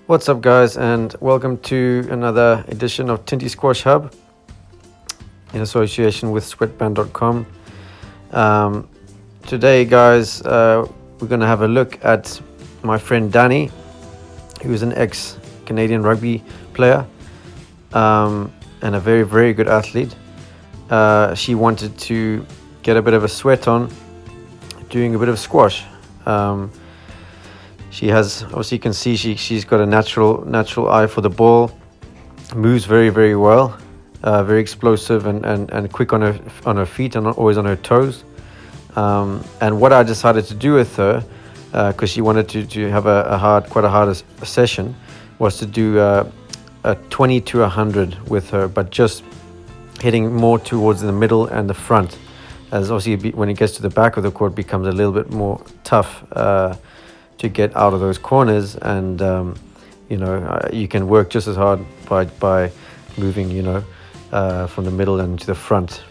What's up, guys, and welcome to another edition of Tinty Squash Hub in association with sweatband.com. Today, guys, we're going to have a look at my friend Danny, who's an ex-Canadian rugby player and a very, very good athlete. She wanted to get a bit of a sweat on doing a bit of squash. She has, obviously you can see she's got a natural eye for the ball, moves very, very well, very explosive and quick on her feet and always on her toes. And what I decided to do with her, because she wanted to have quite a hard session, was to do a 20 to 100 with her, but just hitting more towards the middle and the front, as obviously when it gets to the back of the court becomes a little bit more tough to get out of those corners, and you can work just as hard by moving from the middle and to the front.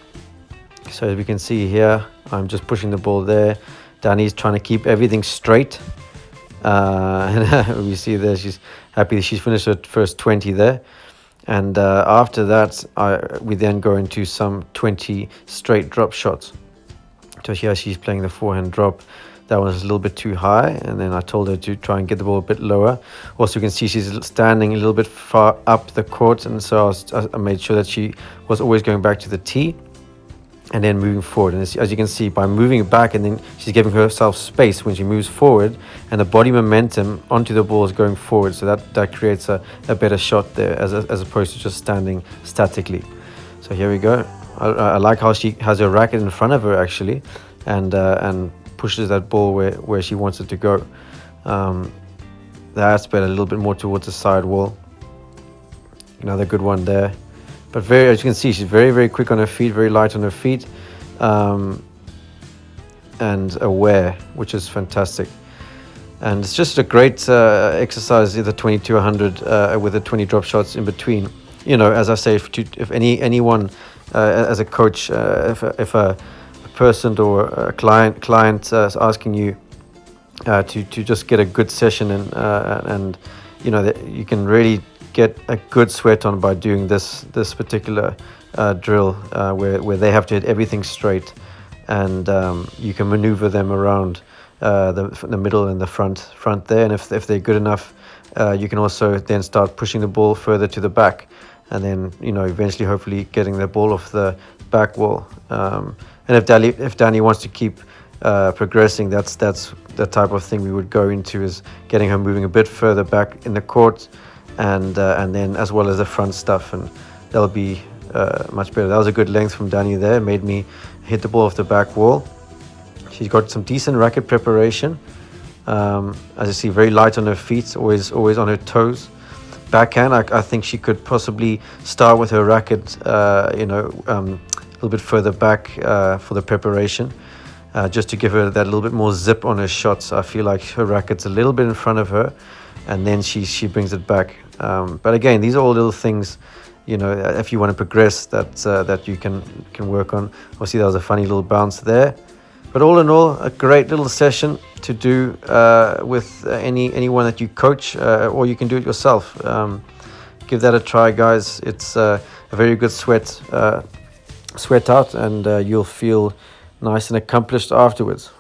So as we can see here, I'm just pushing the ball there. Danny's trying to keep everything straight, and we see there she's happy that she's finished her first 20 there. And after that, we then go into some 20 straight drop shots. So here she's playing the forehand drop. That was a little bit too high, and then I told her to try and get the ball a bit lower. Also, you can see she's standing a little bit far up the court, and so I made sure that she was always going back to the tee and then moving forward. And as you can see, by moving back, and then she's giving herself space when she moves forward, and the body momentum onto the ball is going forward, so that creates a better shot there as opposed to just standing statically. So here we go. I like how she has her racket in front of her actually, and pushes that ball where she wants it to go. That's better, a little bit more towards the side wall. Another good one there. But as you can see, she's very, very quick on her feet, very light on her feet, and aware, which is fantastic. And it's just a great exercise, the 20 to 100 with the 20 drop shots in between. As I say, if anyone, as a coach, if a person or a client is asking you to just get a good session and that you can really get a good sweat on by doing this particular drill where they have to hit everything straight, and you can maneuver them around the middle and the front there, and if they're good enough, you can also then start pushing the ball further to the back, and then eventually hopefully getting the ball off the back wall. And if Danny wants to keep progressing, that's the type of thing we would go into, is getting her moving a bit further back in the court, and then as well as the front stuff, and that'll be much better. That was a good length from Danny there. Made me hit the ball off the back wall. She's got some decent racket preparation. As you see, very light on her feet, always on her toes. Backhand, I think she could possibly start with her racket a little bit further back for the preparation, just to give her that little bit more zip on her shots. I feel like her racket's a little bit in front of her, and then she brings it back. But again, these are all little things, if you want to progress, that you can work on. Obviously, that was a funny little bounce there. But all in all, a great little session to do with anyone that you coach, or you can do it yourself. Give that a try, guys. It's a very good sweat out, and you'll feel nice and accomplished afterwards.